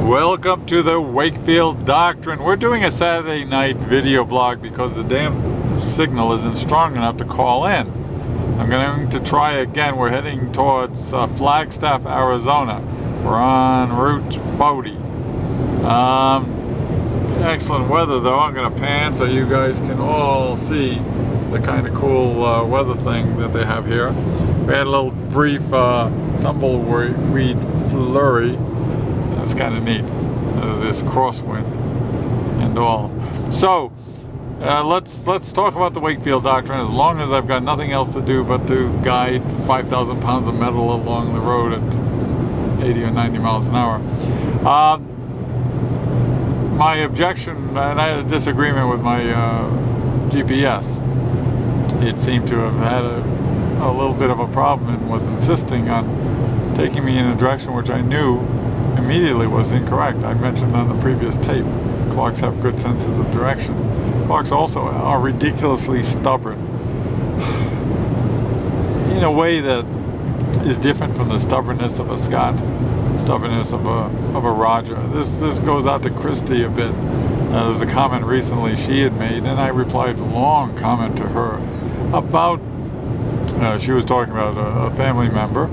Welcome to the Wakefield Doctrine. We're doing a Saturday night video blog because the damn signal isn't strong enough to call in. I'm going to try again. We're heading towards Flagstaff, Arizona. We're on Route 40. Excellent weather though. I'm going to pan so you guys can all see the kind of cool weather thing that they have here. We had a little brief tumbleweed flurry. That's kind of neat. This crosswind and all. So let's talk about the Wakefield Doctrine. As long as I've got nothing else to do but to guide 5,000 pounds of metal along the road at 80 or 90 miles an hour. My objection, and I had a disagreement with my GPS. It seemed to have had a little bit of a problem and was insisting on taking me in a direction which I knew immediately was incorrect. I mentioned on the previous tape, clocks have good senses of direction. Clocks also are ridiculously stubborn in a way that is different from the stubbornness of a Scott, stubbornness of a Roger. This goes out to Christy a bit. There was a comment recently she had made, and I replied a long comment to her about, she was talking about a family member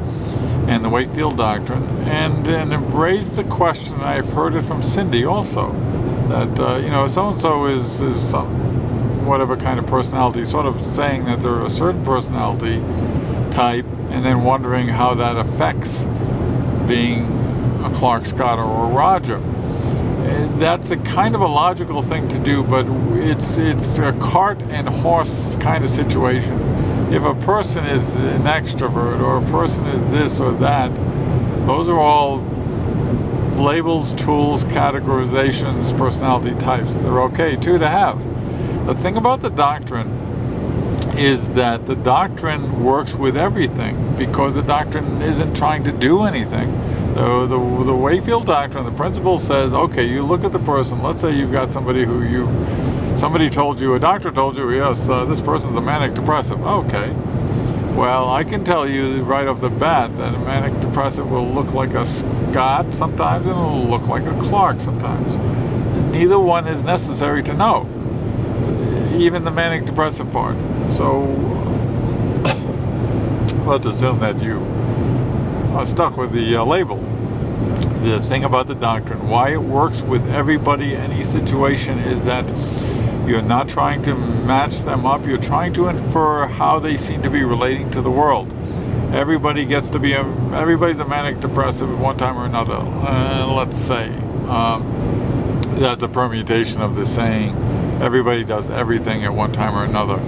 and the Wakefield Doctrine, and raised the question, I've heard it from Cindy also, that, so-and-so is some, whatever kind of personality, sort of saying that they're a certain personality type, and then wondering how that affects being a Clark, Scott, or a Roger. That's a kind of a logical thing to do, but it's a cart and horse kind of situation. If a person is an extrovert or a person is this or that, those are all labels, tools, categorizations, personality types. They're okay too to have. The thing about the doctrine is that the doctrine works with everything because the doctrine isn't trying to do anything. The Wakefield Doctrine, the principle says, okay, you look at the person. Let's say you've got somebody somebody told you, a doctor told you, yes, this person's a manic depressive. Okay. Well, I can tell you right off the bat that a manic depressive will look like a Scott sometimes and it'll look like a Clark sometimes. Neither one is necessary to know, even the manic depressive part. So let's assume that you are stuck with the label. The thing about the doctrine, why it works with everybody, any situation, is that you're not trying to match them up. You're trying to infer how they seem to be relating to the world. Everybody gets to be everybody's a manic depressive at one time or another. Let's say that's a permutation of the saying, everybody does everything at one time or another.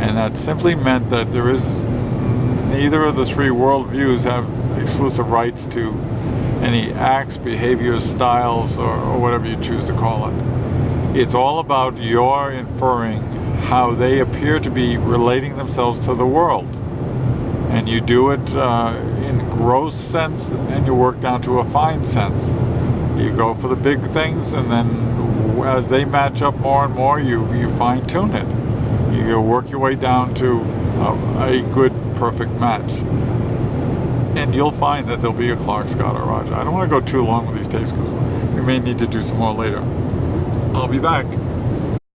And that simply meant that there is neither of the three worldviews have exclusive rights to any acts, behaviors, styles, or whatever you choose to call it. It's all about your inferring how they appear to be relating themselves to the world. And you do it in gross sense, and you work down to a fine sense. You go for the big things, and then as they match up more and more, you fine-tune it. You work your way down to a good, perfect match. And you'll find that there'll be a Clark, Scott, or Roger. I don't want to go too long with these tapes because we may need to do some more later. I'll be back.